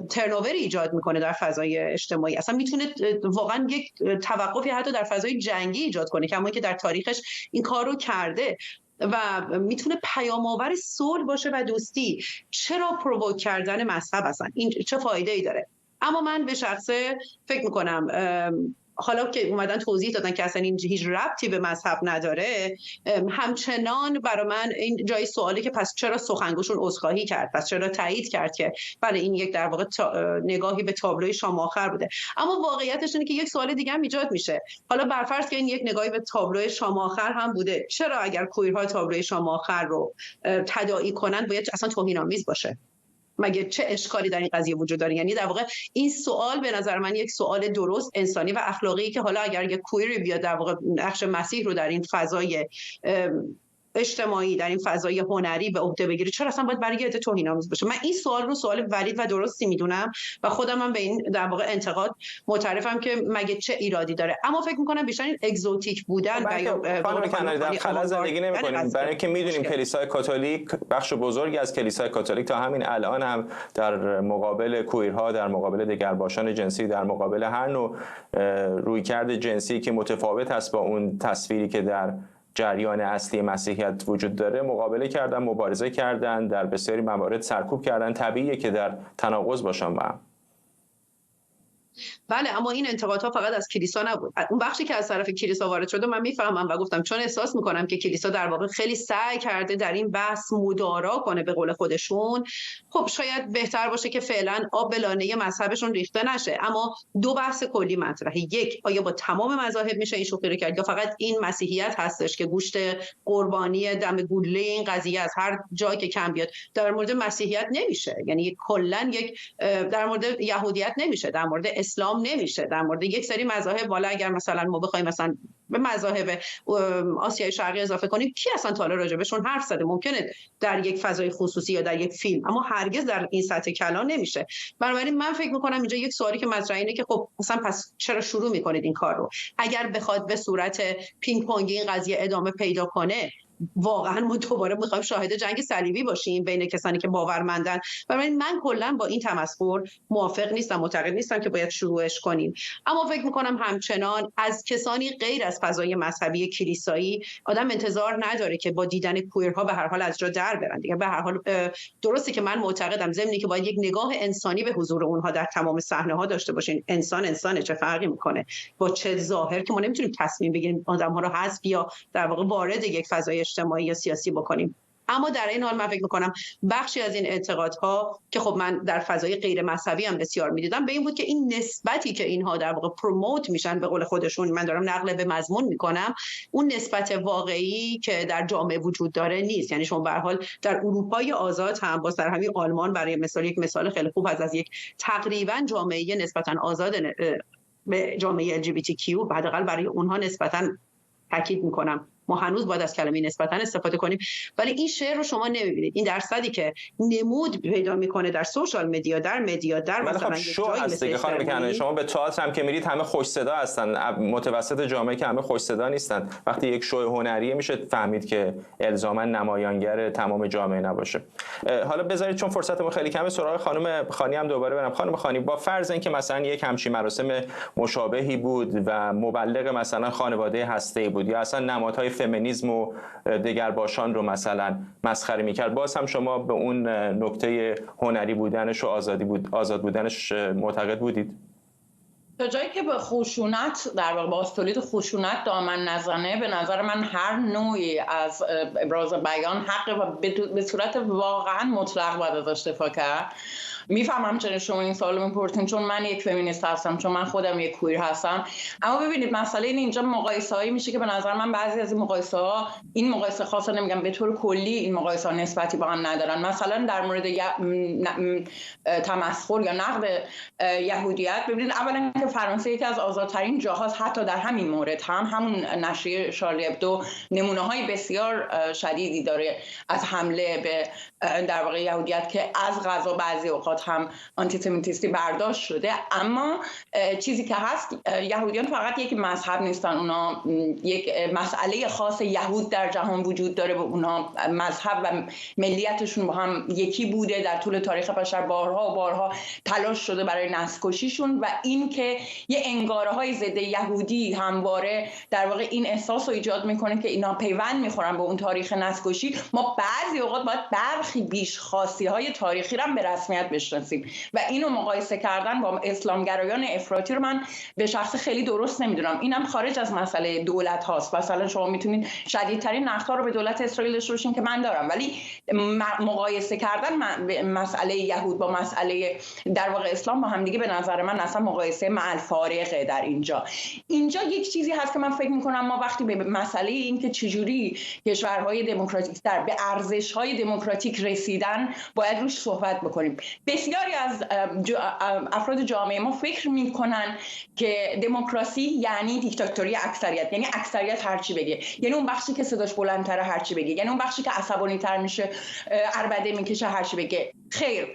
ترنووری ایجاد میکنه در فضای اجتماعی، اصلا میتونه واقعا یک توقفی حتی در فضای جنگی ایجاد کنه، کما که در تاریخش این کار رو کرده و میتونه پیام آور صلح باشه و دوستی. چرا پرووک کردن مذهب اصلا این چه فایده ای داره؟ اما من به شخصه فکر میکنم حالا که اومدن توضیح دادن که اصلا این هیچ ربطی به مذهب نداره، همچنان برای من این جای سوالی که پس چرا سخنگوشون عذرخواهی کرد، پس چرا تایید کرد که بله این یک در واقع نگاهی به تابلوی شام آخر بوده. اما واقعیتش اینه که یک سوال دیگه هم ایجاد میشه. حالا برفرض که این یک نگاهی به تابلوی شام آخر هم بوده، چرا اگر کویرها تابلوی شام آخر رو تداعی کنن باید اصلا توهین‌آمیز باشه؟ مگه چه اشکالی در این قضیه وجود داره؟ یعنی در واقع این سوال به نظر من یک سوال درست انسانی و اخلاقی که حالا اگر یک کویری بیاد در واقع نقش مسیح رو در این فضای اجتماعی، در این فضای هنری به عهده بگیره، چرا اصلا باید برای عده توهین‌آمیز باشه؟ من این سوال رو سوال ولید و درستی میدونم و خودم هم به این در واقع انتقاد معترفم که مگه چه ایرادی داره. اما فکر می‌کنم بیشتر این اگزوتیک بودن و یا در خلا زندگی نمی‌کنیم، برای اینکه می‌دونیم کلیسای کاتولیک، بخش بزرگی از کلیسای کاتولیک تا همین الان هم در مقابل کویرها، در مقابل دگرباشان جنسی، در مقابل هر نوع رویکرد جنسی که متفاوت است با اون تصویری که در جریان اصلی مسیحیت وجود داره مقابله کردن، مبارزه کردن، در بسیاری موارد سرکوب کردن. طبیعیه که در تناقض باشن با هم. بله، اما این انتقادها فقط از کلیسا نبود. اون بخشی که از طرف کلیسا وارد شده من میفهمم و گفتم چون احساس میکنم که کلیسا در واقع خیلی سعی کرده در این بحث مدارا کنه به قول خودشون. خب شاید بهتر باشه که فعلا آب به لانه مذهبشون ریخته نشه. اما دو بحث کلی مطرحه. یک، آیا با تمام مذاهب میشه این شوخی رو کرد یا فقط این مسیحیت هستش که گوشت قربانی دم گوله این قضیه از هر جایی که کم بیاد؟ در مورد مسیحیت نمیشه، یعنی کلا یک در مورد یهودیت نمیشه، در مورد اسلام نمیشه، در مورد یک سری مذاهب. والا اگر مثلا ما بخوایم مثلا به مذاهب آسیای شرقی اضافه کنیم، کی اصلا تا حالا راجبشون حرف زده؟ ممکنه در یک فضای خصوصی یا در یک فیلم، اما هرگز در این سطح کلان نمیشه. بنابراین من فکر میکنم اینجا یک سوالی که مطرحه اینه که خب مثلا پس چرا شروع میکنید این کار رو؟ اگر بخواد به صورت پینگ پونگی این قضیه ادامه پیدا کنه، واقعا ما دوباره میخوایم شاهد جنگ صلیبی باشیم بین کسانی که باورمندن. بنابراین من کلا با این تمسخر موافق نیستم، معتقد نیستم که باید شروعش کنیم. اما فکر میکنم همچنان از کسانی غیر از فضای مذهبی کلیسایی آدم انتظار نداره که با دیدن کویرها به هر حال از جا در برن دیگه. به هر حال درسته که من معتقدم ضمنی که باید یک نگاه انسانی به حضور اونها در تمام صحنه‌ها داشته باشین. انسانه، چه فرقی میکنه با چه ظاهر، که ما نمیتونیم تصمیم بگیریم آدم‌ها رو حذف یا در واقع وارد یک فضای اجتماعی یا سیاسی بکنیم. اما در این حال من فکر می‌کنم بخشی از این اعتقادها که خب من در فضای غیر مذهبی هم بسیار می‌دیدم، به این بود که این نسبتی که اینها در واقع پروموت میشن، به قول خودشون، من دارم نقل به مضمون می‌کنم، اون نسبت واقعی که در جامعه وجود داره نیست. یعنی شما به هر حال در اروپای آزاد هم با در همین آلمان برای مثال یک مثال خیلی خوب از یک تقریبا جامعه نسبتاً آزاد به جامعه LGBTQ حداقل برای اونها نسبتاً تاکید می‌کنم ما هنوز باید از کلمه نسبتاً استفاده کنیم، ولی این شعر رو شما نمیبینید. این درصدی که نمود پیدا میکنه در سوشال مدیا، در مدیا، در مثلا یک جایی مثل خانم کنعانی، شما به تئاتر هم که میرید همه خوش صدا هستن، متوسط جامعه که همه خوش صدا نیستن. وقتی یک شو هنریه میشه فهمید که الزاما نمایانگر تمام جامعه نباشه. حالا بذارید چون فرصتمون خیلی کمه سراغ خانم خانی هم دوباره برم. خانم خانی، با فرض اینکه مثلا یک همچین مراسم مشابهی بود و مبلغ مثلا خانواده هسته‌ای بود یا اصلا نمادهای فمینیسم و دگرباشان رو مثلا مسخره میکرد، باز هم شما به اون نکته هنری بودنش و آزاد بودنش معتقد بودید؟ تا جایی که به خشونت در واقع با تولید خشونت دامن نزنه، به نظر من هر نوعی از ابراز بیان حق و به صورت واقعا مطلق باید ازش دفاع کرد. میفهمم چرا شما این سوالو میپرسین، چون من یک فمینیست هستم، چون من خودم یک کویر هستم. اما ببینید مسئله اینجا مقایسه‌ای میشه که به نظر من بعضی از این مقایسه‌ها، این مقایسه خاصا نمیگم به طور کلی این مقایسه‌ها نسبتی با هم ندارن. مثلا در مورد تمسخر یا نقد یهودیت، ببینید اولا که فرانسه یکی از آزادترین جاهاست، حتی در همین مورد همون نشریه شارلی ابدو نمونه‌های بسیار شدیدی داره از حمله به در واقع یهودیت که از قضا بعضی اوقات هم آنتیسمیتیستی برداشت شده. اما چیزی که هست، یهودیان فقط یک مذهب نیستن، اونا یک مسئله خاص یهود در جهان وجود داره و اونا مذهب و ملیتشون با هم یکی بوده، در طول تاریخ بشر بارها و بارها تلاش شده برای نسل‌کشیشون و این که یه انگاره‌های ضد یهودی همواره در واقع این احساس رو ایجاد میکنه که اینا پیوند میخورن به اون تاریخ نسل‌کشی. ما بعضی اوقات باید برخی بیش خاصی‌های تاریخی رو به رسمیت بشناسیم و اینو مقایسه کردن با اسلامگرایان افراطی رو من به شخص خیلی درست نمیدونم. اینم خارج از مسئله دولت هاست. مثلا شما میتونید شدیدترین نقدها رو به دولت اسرائیل داشته باشین که من دارم، ولی مقایسه کردن مسئله یهود با مسئله در واقع اسلام با هم دیگه به نظر من اصلا مقایسه مع الفارقه. در اینجا یک چیزی هست که من فکر میکنم ما وقتی به مسئله این که چجوری کشورهای دموکراتیک در به ارزش‌های دموکراتیک رسیدن باید روش صحبت بکنیم. بسیاری از افراد جامعه ما فکر میکنن که دموکراسی یعنی دیکتاتوری اکثریت، یعنی اکثریت هرچی بگه، یعنی اون بخشی که صداش بلندتره هرچی بگه، یعنی اون بخشی که عصبانی تر میشه عربده میکشه هرچی بگه. خیر،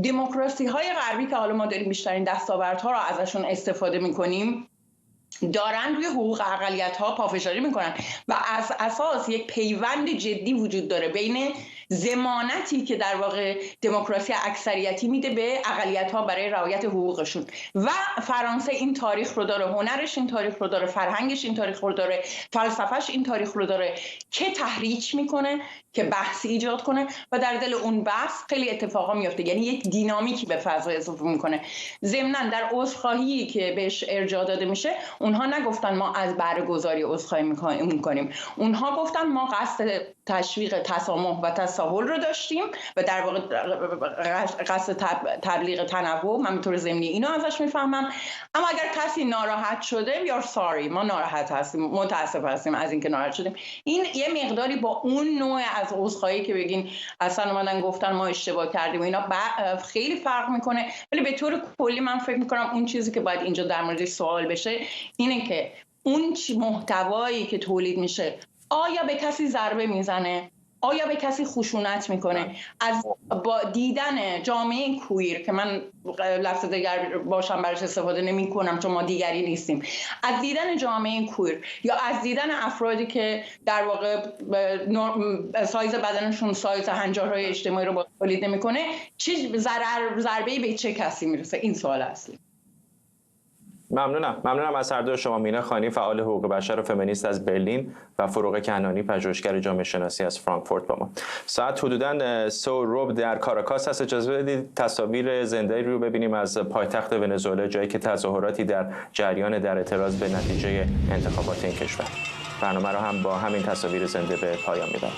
دموکراسی های غربی که حالا ما داریم بیشترین دستاوردها رو ازشون استفاده میکنیم دارن روی حقوق اقلیت‌ها پافشاری میکنن و از اساس یک پیوند جدی وجود داره بین ضمانتی که در واقع دموکراسی اکثریتی میده به اقلیت‌ها برای رعایت حقوقشون و فرانسه این تاریخ رو داره، هنرش این تاریخ رو داره، فرهنگش این تاریخ رو داره، فلسفهش این تاریخ رو داره که تحریک میکنه، که بحث ایجاد کنه و در دل اون بحث خیلی اتفاقا میفته، یعنی یک دینامیکی به فضا اضافه میکنه. ضمناً در عذرخواهی که بهش ارجاع داده میشه، اونها نگفتن ما از برگزاری عذرخواهی میکنیم، اونها گفتن ما قصد تشویق تسامح و تساهل رو داشتیم و در واقع قصد تبلیغ تنوع، من به طور ضمنی اینو ازش میفهمم. اما اگر کسی ناراحت شده we are sorry، ما ناراحت هستیم، متاسف هستیم از اینکه ناراحت شدیم. این یه مقداری با اون نوع از عذرخواهی که بگین اصلا اومدن گفتن ما اشتباه کردیم و اینا خیلی فرق میکنه. ولی به طور کلی من فکر میکنم اون چیزی که باید اینجا در موردش سوال بشه اینه که اون محتوایی که تولید میشه آیا به کسی ضربه میزنه؟ آیا به کسی خشونت میکنه؟ از با دیدن جامعه کویر که من لفظ دیگر باشم براش استفاده نمی کنم چون ما دیگری نیستیم، از دیدن جامعه کویر یا از دیدن افرادی که در واقع سایز بدنشون سایز هنجارهای اجتماعی رو تولید نمیکنه، چه ضربه‌ای به چه کسی میرسه؟ این سوال اصلی. ممنونم از هر دو شما. مینا خانی، فعال حقوق بشر و فمینیست از برلین و فروغ کنعانی، پژوهشگر جامعه شناسی از فرانکفورت با ما. ساعت حدوداً 3:15 در کاراکاس هست. اجازه بدید تصاویر زنده رو ببینیم از پایتخت ونزوئلا، جایی که تظاهراتی در جریان در اعتراض به نتیجه انتخابات این کشور. برنامه رو هم با همین تصاویر زنده به پایان میبرم.